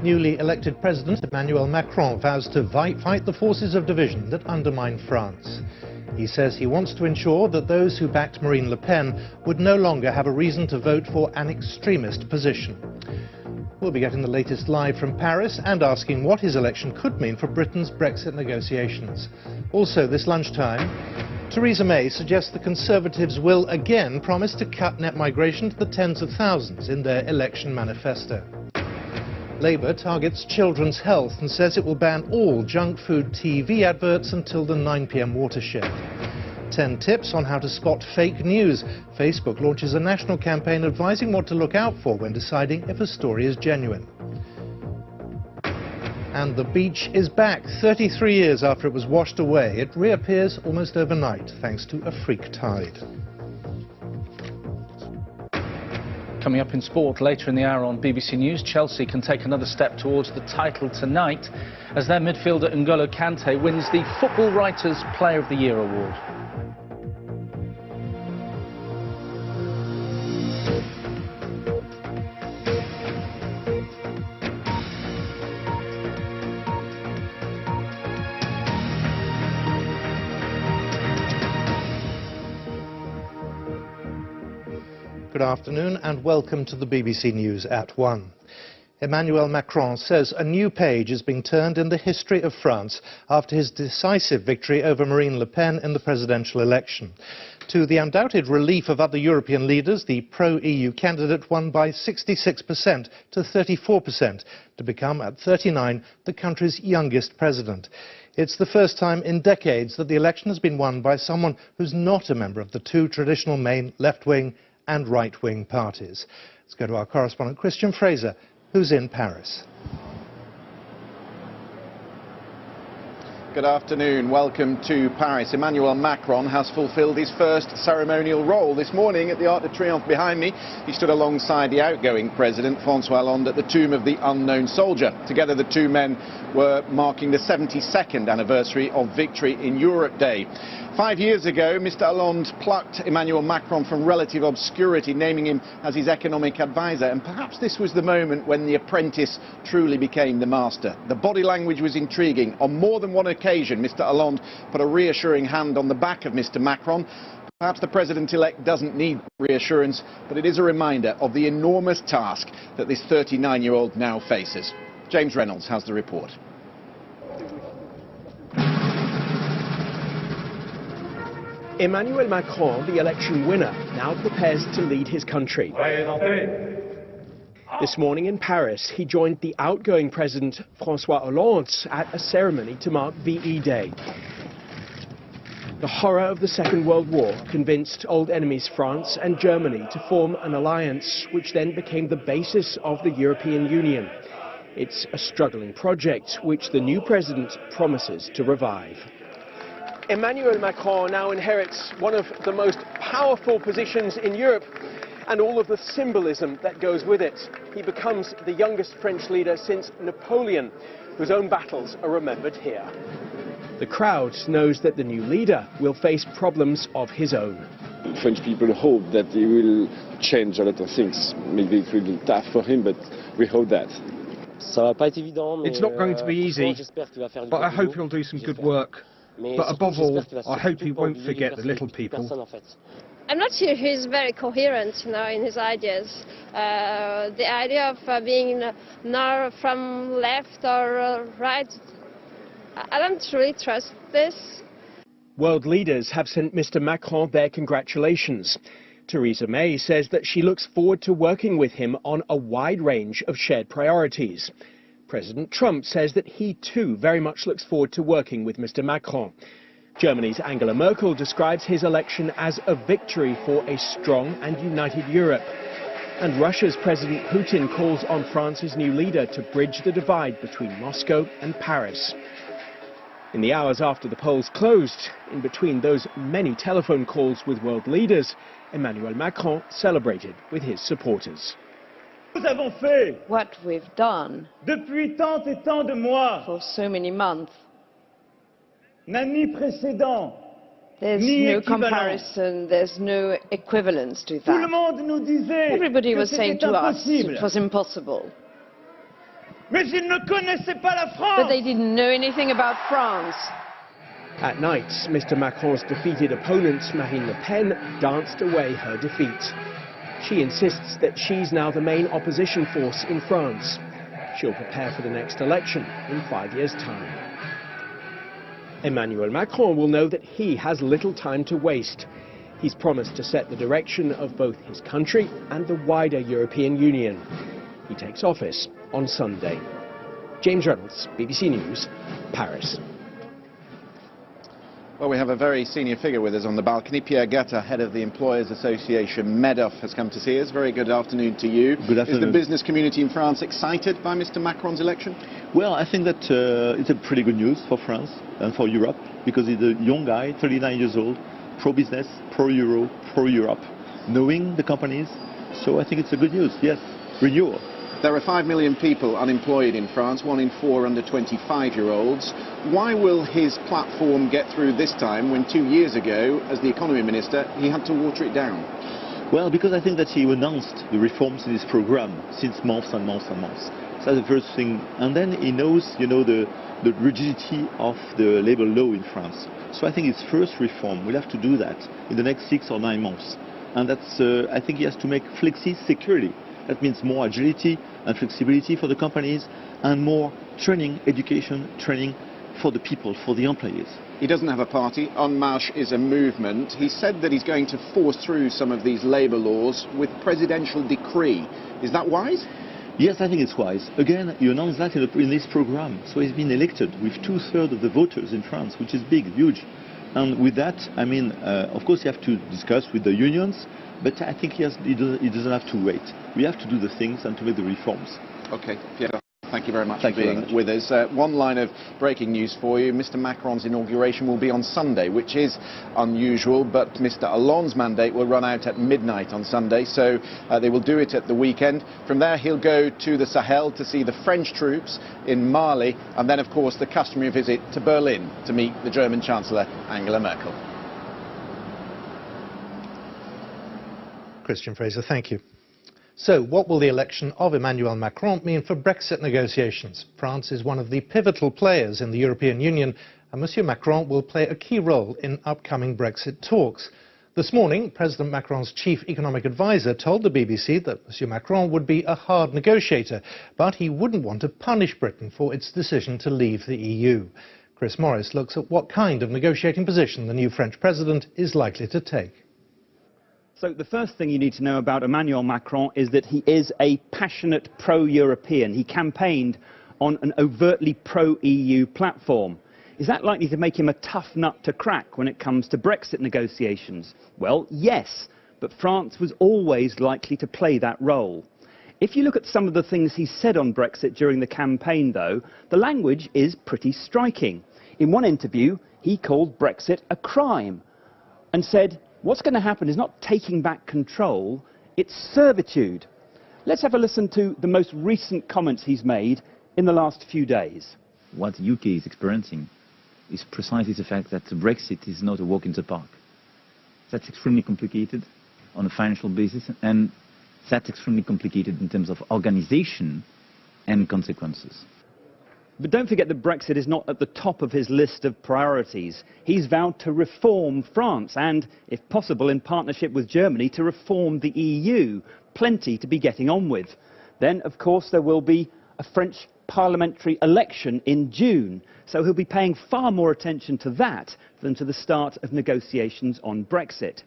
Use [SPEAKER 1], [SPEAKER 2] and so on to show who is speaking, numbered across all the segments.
[SPEAKER 1] Newly elected President Emmanuel Macron vows to fight the forces of division that undermine France. He says he wants to ensure that those who backed Marine Le Pen would no longer have a reason to vote for an extremist position. We'll be getting the latest live from Paris and asking what his election could mean for Britain's Brexit negotiations. Also this lunchtime, Theresa May suggests the Conservatives will again promise to cut net migration to the tens of thousands in their election manifesto. Labour targets children's health and says it will ban all junk food TV adverts until the 9 p.m. watershed. 10 tips on how to spot fake news. Facebook launches a national campaign advising what to look out for when deciding if a story is genuine. And the beach is back. 33 years after it was washed away, it reappears almost overnight thanks to a freak tide.
[SPEAKER 2] Coming up in sport later in the hour on BBC News, Chelsea can take another step towards the title tonight as their midfielder N'Golo Kante wins the Football Writers' Player of the Year award.
[SPEAKER 1] Good afternoon and welcome to the BBC News at 1. Emmanuel Macron says a new page is being turned in the history of France after his decisive victory over Marine Le Pen in the presidential election. To the undoubted relief of other European leaders, the pro-EU candidate won by 66% to 34% to become, at 39, the country's youngest president. It's the first time in decades that the election has been won by someone who's not a member of the two traditional main left-wing and right-wing parties. Let's go to our correspondent Christian Fraser, who's in Paris.
[SPEAKER 3] Good afternoon. Welcome to Paris. Emmanuel Macron has fulfilled his first ceremonial role. This morning at the Arc de Triomphe behind me, he stood alongside the outgoing president, François Hollande, at the tomb of the unknown soldier. Together, the two men were marking the 72nd anniversary of Victory in Europe Day. 5 years ago, Mr. Hollande plucked Emmanuel Macron from relative obscurity, naming him as his economic advisor. And perhaps this was the moment when the apprentice truly became the master. The body language was intriguing. On more than one occasion, Mr. Hollande put a reassuring hand on the back of Mr. Macron. Perhaps the president-elect doesn't need reassurance, but it is a reminder of the enormous task that this 39-year-old now faces. James Reynolds has the report.
[SPEAKER 4] Emmanuel Macron, the election winner, now prepares to lead his country. This morning in Paris, he joined the outgoing president, François Hollande, at a ceremony to mark VE Day. The horror of the Second World War convinced old enemies France and Germany to form an alliance, which then became the basis of the European Union. It's a struggling project, which the new president promises to revive. Emmanuel Macron now inherits one of the most powerful positions in Europe and all of the symbolism that goes with it. He becomes the youngest French leader since Napoleon, whose own battles are remembered here. The crowd knows that the new leader will face problems of his own.
[SPEAKER 5] French people hope that he will change a lot of things. Maybe it will be tough for him, but we hope that.
[SPEAKER 6] It's not going to be easy, but I hope he'll do some good work. But above all, I hope he won't forget the little people.
[SPEAKER 7] I'm not sure he's very coherent, in his ideas. The idea of being now from left or right, I don't really trust this.
[SPEAKER 4] World leaders have sent Mr. Macron their congratulations. Theresa May says that she looks forward to working with him on a wide range of shared priorities. President Trump says that he too very much looks forward to working with Mr. Macron. Germany's Angela Merkel describes his election as a victory for a strong and united Europe. And Russia's President Putin calls on France's new leader to bridge the divide between Moscow and Paris. In the hours after the polls closed, in between those many telephone calls with world leaders, Emmanuel Macron celebrated with his supporters.
[SPEAKER 8] What we've done for so many months, there's no comparison, there's no equivalence to that. Everybody was saying to us it was impossible. But they didn't know anything about France.
[SPEAKER 4] At night, Mr. Macron's defeated opponent, Marine Le Pen, danced away her defeat. She insists that she's now the main opposition force in France. She'll prepare for the next election in 5 years' time. Emmanuel Macron will know that he has little time to waste. He's promised to set the direction of both his country and the wider European Union. He takes office on Sunday. James Reynolds, BBC News, Paris.
[SPEAKER 3] Well, we have a very senior figure with us on the balcony. Pierre Gatta, head of the Employers Association MEDEF, has come to see us. Very good afternoon to you.
[SPEAKER 9] Good afternoon.
[SPEAKER 3] Is the business community in France excited by Mr. Macron's election?
[SPEAKER 9] Well, I think that it's a pretty good news for France and for Europe, because he's a young guy, 39 years old, pro-business, pro-Euro, pro-Europe, knowing the companies. So I think it's a good news, yes, renewal.
[SPEAKER 3] There are 5 million people unemployed in France, 1 in 4 under 25-year-olds. Why will his platform get through this time when 2 years ago, as the economy minister, he had to water it down?
[SPEAKER 9] Well, because I think that he announced the reforms in his program since months and months and months. So that's the first thing. And then he knows, you know, the rigidity of the labor law in France. So I think his first reform will have to do that in the next 6 or 9 months. And that's, I think he has to make flexi securely. That means more agility and flexibility for the companies and more training, education, training for the people, for the employees.
[SPEAKER 3] He doesn't have a party. En Marche is a movement. He said that he's going to force through some of these labour laws with presidential decree. Is that wise?
[SPEAKER 9] Yes, I think it's wise. Again, you announced that in this program. So he's been elected with 2/3 of the voters in France, which is big, huge. And with that, I mean, of course you have to discuss with the unions, but I think he doesn't have to wait. We have to do the things and to make the reforms.
[SPEAKER 3] Okay, Pierre, thank you very much for being with us. One line of breaking news for you. Mr. Macron's inauguration will be on Sunday, which is unusual, but Mr. Hollande's mandate will run out at midnight on Sunday, so they will do it at the weekend. From there, he'll go to the Sahel to see the French troops in Mali, and then, of course, the customary visit to Berlin to meet the German Chancellor, Angela Merkel.
[SPEAKER 1] Christian Fraser, thank you. So, what will the election of Emmanuel Macron mean for Brexit negotiations? France is one of the pivotal players in the European Union, and Monsieur Macron will play a key role in upcoming Brexit talks. This morning, President Macron's chief economic advisor told the BBC that Monsieur Macron would be a hard negotiator, but he wouldn't want to punish Britain for its decision to leave the EU. Chris Morris looks at what kind of negotiating position the new French president is likely to take.
[SPEAKER 10] So the first thing you need to know about Emmanuel Macron is that he is a passionate pro-European. He campaigned on an overtly pro-EU platform. Is that likely to make him a tough nut to crack when it comes to Brexit negotiations? Well, yes, but France was always likely to play that role. If you look at some of the things he said on Brexit during the campaign, though, the language is pretty striking. In one interview, he called Brexit a crime and said, what's going to happen is not taking back control, it's servitude. Let's have a listen to the most recent comments he's made in the last few days.
[SPEAKER 11] What the UK is experiencing is precisely the fact that Brexit is not a walk in the park. That's extremely complicated on a financial basis, and that's extremely complicated in terms of organization and consequences.
[SPEAKER 10] But don't forget that Brexit is not at the top of his list of priorities. He's vowed to reform France and, if possible, in partnership with Germany, to reform the EU. Plenty to be getting on with. Then, of course, there will be a French parliamentary election in June, so he'll be paying far more attention to that than to the start of negotiations on Brexit.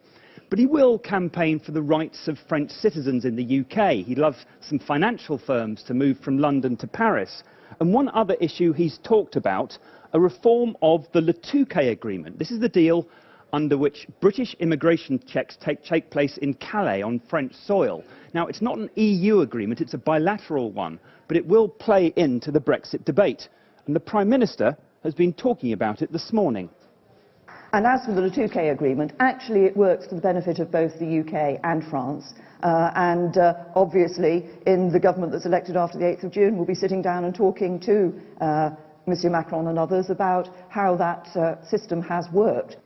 [SPEAKER 10] But he will campaign for the rights of French citizens in the UK. He'd love some financial firms to move from London to Paris. And one other issue he's talked about, a reform of the Le Touquet Agreement. This is the deal under which British immigration checks take place in Calais on French soil. Now, it's not an EU agreement, it's a bilateral one, but it will play into the Brexit debate. And the Prime Minister has been talking about it this morning.
[SPEAKER 12] And as for the Le Touquet Agreement, actually it works for the benefit of both the UK and France. Obviously, in the government that's elected after the 8th of June, we'll be sitting down and talking to Monsieur Macron and others about how that system has worked.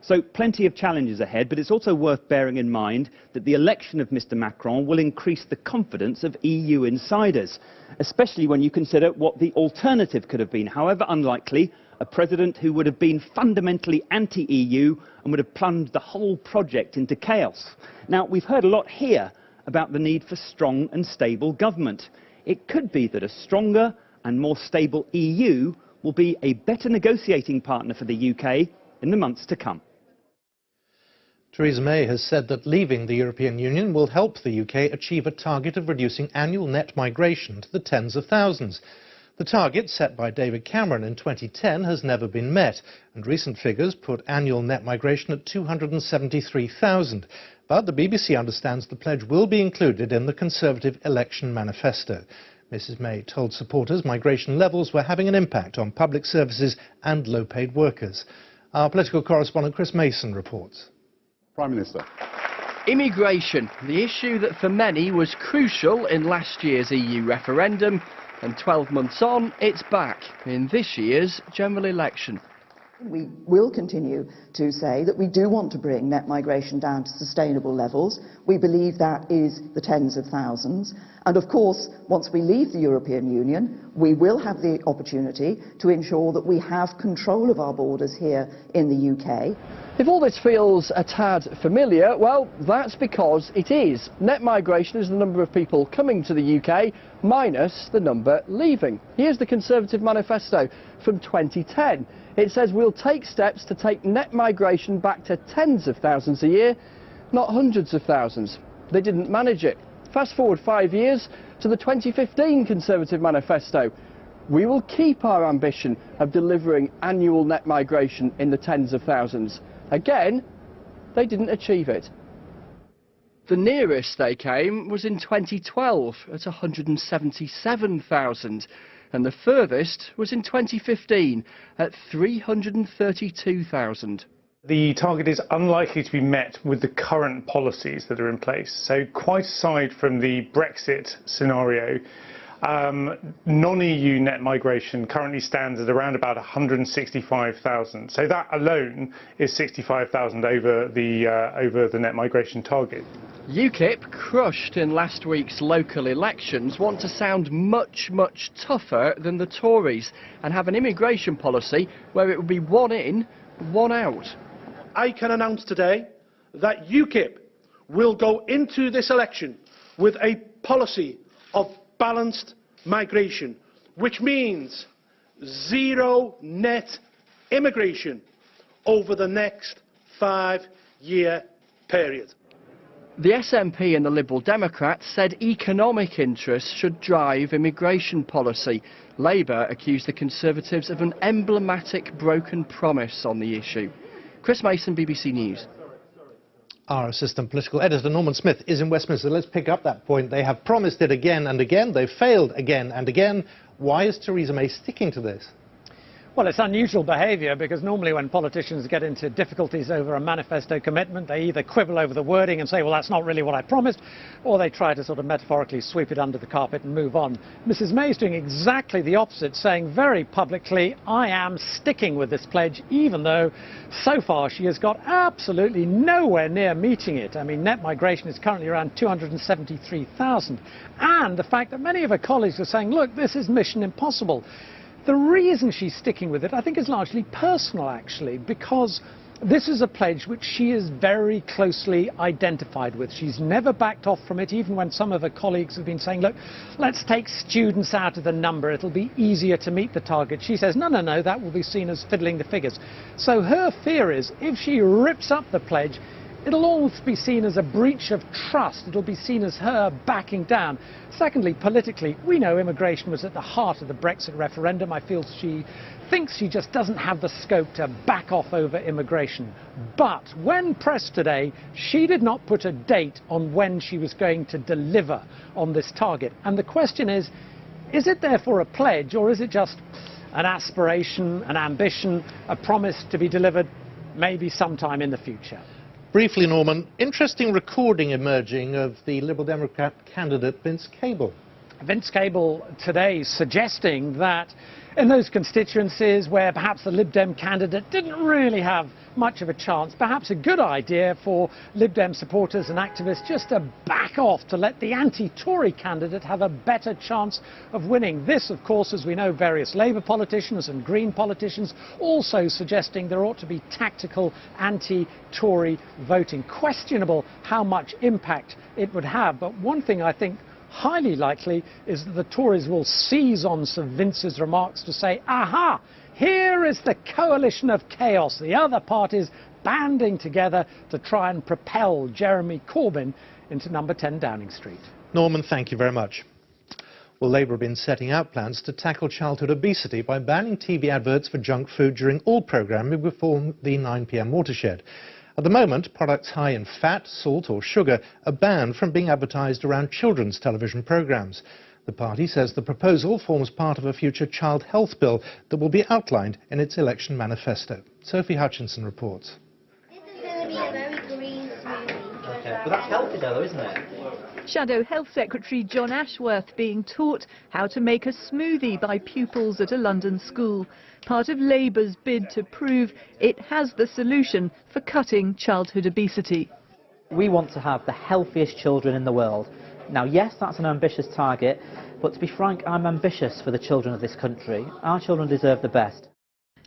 [SPEAKER 10] So plenty of challenges ahead, but it's also worth bearing in mind that the election of Mr Macron will increase the confidence of EU insiders, especially when you consider what the alternative could have been, however unlikely, a president who would have been fundamentally anti-EU and would have plunged the whole project into chaos. Now, we've heard a lot here about the need for strong and stable government. It could be that a stronger and more stable EU will be a better negotiating partner for the UK in the months to come.
[SPEAKER 1] Theresa May has said that leaving the European Union will help the UK achieve a target of reducing annual net migration to the tens of thousands. The target set by David Cameron in 2010 has never been met, and recent figures put annual net migration at 273,000. But the BBC understands the pledge will be included in the Conservative election manifesto. Mrs May told supporters migration levels were having an impact on public services and low-paid workers. Our political correspondent Chris Mason reports.
[SPEAKER 13] Prime Minister.
[SPEAKER 14] Immigration, the issue that for many was crucial in last year's EU referendum, and 12 months on, it's back in this year's general election.
[SPEAKER 12] We will continue to say that we do want to bring net migration down to sustainable levels. We believe that is the tens of thousands. And of course, once we leave the European Union, we will have the opportunity to ensure that we have control of our borders here in the UK.
[SPEAKER 14] If all this feels a tad familiar, well, that's because it is. Net migration is the number of people coming to the UK minus the number leaving. Here's the Conservative manifesto from 2010. It says we'll take steps to take net migration back to tens of thousands a year, not hundreds of thousands. They didn't manage it. Fast forward 5 years to the 2015 Conservative manifesto. We will keep our ambition of delivering annual net migration in the tens of thousands. Again, they didn't achieve it. The nearest they came was in 2012 at 177,000. And the furthest was in 2015 at 332,000.
[SPEAKER 15] The target is unlikely to be met with the current policies that are in place. So quite aside from the Brexit scenario, non-EU net migration currently stands at around about 165,000. So that alone is 65,000 over the net migration target.
[SPEAKER 14] UKIP, crushed in last week's local elections, want to sound much, much tougher than the Tories and have an immigration policy where it will be one in, one out.
[SPEAKER 16] I can announce today that UKIP will go into this election with a policy of balanced migration, which means zero net immigration over the next 5-year period.
[SPEAKER 14] The SNP and the Liberal Democrats said economic interests should drive immigration policy. Labour accused the Conservatives of an emblematic broken promise on the issue. Chris Mason, BBC News.
[SPEAKER 1] Our assistant political editor Norman Smith is in Westminster. Let's pick up that point. They have promised it again and again. They've failed again and again. Why is Theresa May sticking to this?
[SPEAKER 17] Well, it's unusual behaviour because normally when politicians get into difficulties over a manifesto commitment, they either quibble over the wording and say, well, that's not really what I promised, or they try to sort of metaphorically sweep it under the carpet and move on. Mrs May is doing exactly the opposite, saying very publicly, I am sticking with this pledge, even though so far she has got absolutely nowhere near meeting it. I mean, net migration is currently around 273,000. And the fact that many of her colleagues are saying, look, this is mission impossible. The reason she's sticking with it, I think, is largely personal, actually, because this is a pledge which she is very closely identified with. She's never backed off from it, even when some of her colleagues have been saying, look, let's take students out of the number, it'll be easier to meet the target. She says, no, no, no, that will be seen as fiddling the figures. So her fear is, if she rips up the pledge, it'll almost be seen as a breach of trust. It'll be seen as her backing down. Secondly, politically, we know immigration was at the heart of the Brexit referendum. I feel she thinks she just doesn't have the scope to back off over immigration. But when pressed today, she did not put a date on when she was going to deliver on this target. And the question is it therefore a pledge, or is it just an aspiration, an ambition, a promise to be delivered maybe sometime in the future?
[SPEAKER 1] Briefly, Norman, interesting recording emerging of the Liberal Democrat candidate Vince Cable.
[SPEAKER 17] Vince Cable today suggesting that in those constituencies where perhaps the Lib Dem candidate didn't really have much of a chance, perhaps a good idea for Lib Dem supporters and activists just to back off to let the anti-Tory candidate have a better chance of winning. This, of course, as we know, various Labour politicians and Green politicians also suggesting there ought to be tactical anti-Tory voting. Questionable how much impact it would have, but one thing I think highly likely is that the Tories will seize on Sir Vince's remarks to say, aha, here is the coalition of chaos, the other parties banding together to try and propel Jeremy Corbyn into number 10 Downing Street.
[SPEAKER 1] Norman, thank you very much. Well, Labour have been setting out plans to tackle childhood obesity by banning TV adverts for junk food during all programming before the 9 p.m. watershed. At the moment, products high in fat, salt or sugar are banned from being advertised around children's television programmes. The party says the proposal forms part of a future child health bill that will be outlined in its election manifesto. Sophie Hutchinson reports.
[SPEAKER 13] This is going to be a very green smoothie.
[SPEAKER 18] Okay. But that's healthy though, isn't it?
[SPEAKER 19] Shadow Health Secretary John Ashworth being taught how to make a smoothie by pupils at a London school. Part of Labour's bid to prove it has the solution for cutting childhood obesity.
[SPEAKER 18] We want to have the healthiest children in the world. Now, yes, that's an ambitious target, but to be frank, I'm ambitious for the children of this country. Our children deserve the best.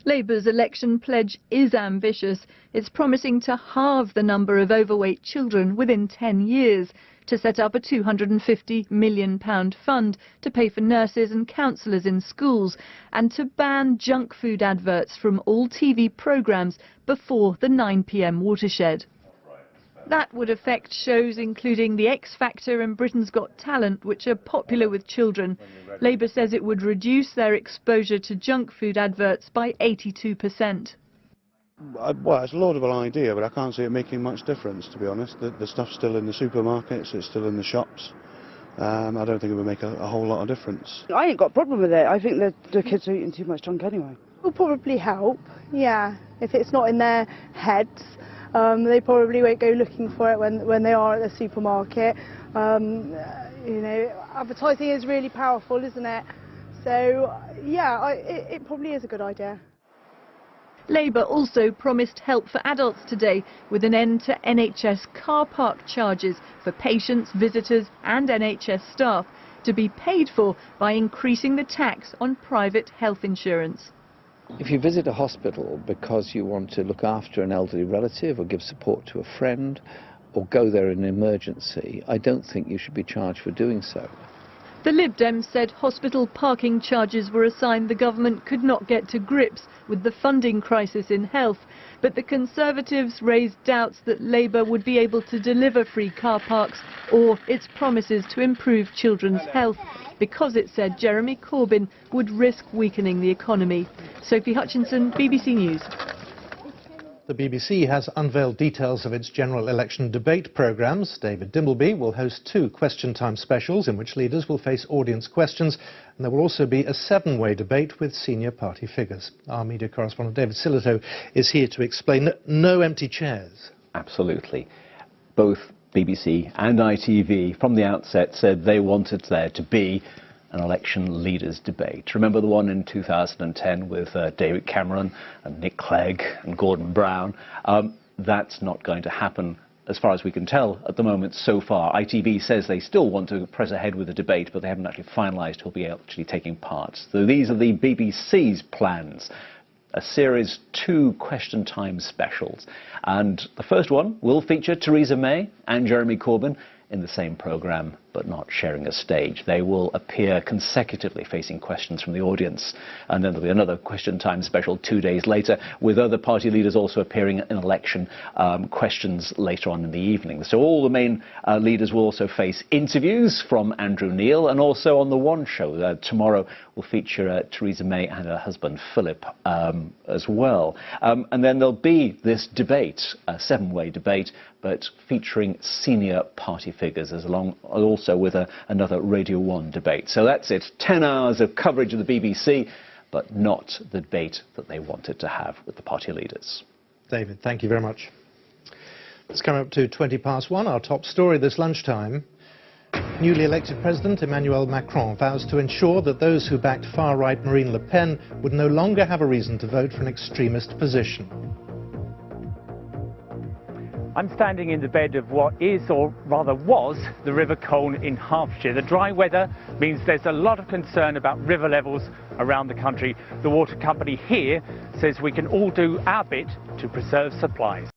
[SPEAKER 19] Labour's election pledge is ambitious. It's promising to halve the number of overweight children within 10 years, to set up a £250 million fund to pay for nurses and counsellors in schools, and to ban junk food adverts from all TV programmes before the 9 p.m. watershed. That would affect shows including The X Factor and Britain's Got Talent, which are popular with children. Labour says it would reduce their exposure to junk food adverts by 82%.
[SPEAKER 20] Well, it's a laudable idea, but I can't see it making much difference, to be honest. The stuff's still in the supermarkets, it's still in the shops. I don't think it would make a whole lot of difference.
[SPEAKER 21] I ain't got a problem with it. I think that the kids are eating too much junk anyway.
[SPEAKER 22] It will probably help, yeah. If it's not in their heads, they probably won't go looking for it when they are at the supermarket. You know, advertising is really powerful, isn't it? So, yeah, it probably is a good idea.
[SPEAKER 19] Labour also promised help for adults today with an end to NHS car park charges for patients, visitors and NHS staff, to be paid for by increasing the tax on private health insurance.
[SPEAKER 23] If you visit a hospital because you want to look after an elderly relative or give support to a friend or go there in an emergency, I don't think you should be charged for doing so.
[SPEAKER 19] The Lib Dems said hospital parking charges were a sign the government could not get to grips with the funding crisis in health, but the Conservatives raised doubts that Labour would be able to deliver free car parks or its promises to improve children's health, because it said Jeremy Corbyn would risk weakening the economy. Sophie Hutchinson, BBC News.
[SPEAKER 1] The BBC has unveiled details of its general election debate programmes. David Dimbleby will host 2 Question Time specials in which leaders will face audience questions, and there will also be a 7-way debate with senior party figures. Our media correspondent David Silito is here to explain that no empty chairs.
[SPEAKER 24] Absolutely. Both BBC and ITV from the outset said they wanted there to be an election leaders debate. Remember the one in 2010 with David Cameron and Nick Clegg and Gordon Brown? That's not going to happen as far as we can tell at the moment so far. ITV says they still want to press ahead with the debate, but they haven't actually finalised who'll be actually taking part. So these are the BBC's plans. A series 2 Question Time specials. And the first one will feature Theresa May and Jeremy Corbyn in the same programme, but not sharing a stage. They will appear consecutively facing questions from the audience. And then there'll be another Question Time special 2 days later, with other party leaders also appearing in election questions later on in the evening. So all the main leaders will also face interviews from Andrew Neil, and also on The One Show tomorrow will feature Theresa May and her husband Philip as well. And then there'll be this debate, a 7-way debate, but featuring senior party figures, also with another Radio 1 debate. So that's it, 10 hours of coverage of the BBC, but not the debate that they wanted to have with the party leaders.
[SPEAKER 1] David, thank you very much. Let's come up to 1:20 past, our top story this lunchtime. Newly elected President Emmanuel Macron vows to ensure that those who backed far-right Marine Le Pen would no longer have a reason to vote for an extremist position.
[SPEAKER 2] I'm standing in the bed of what is, or rather was, the River Colne in Hertfordshire. The dry weather means there's a lot of concern about river levels around the country. The water company here says we can all do our bit to preserve supplies.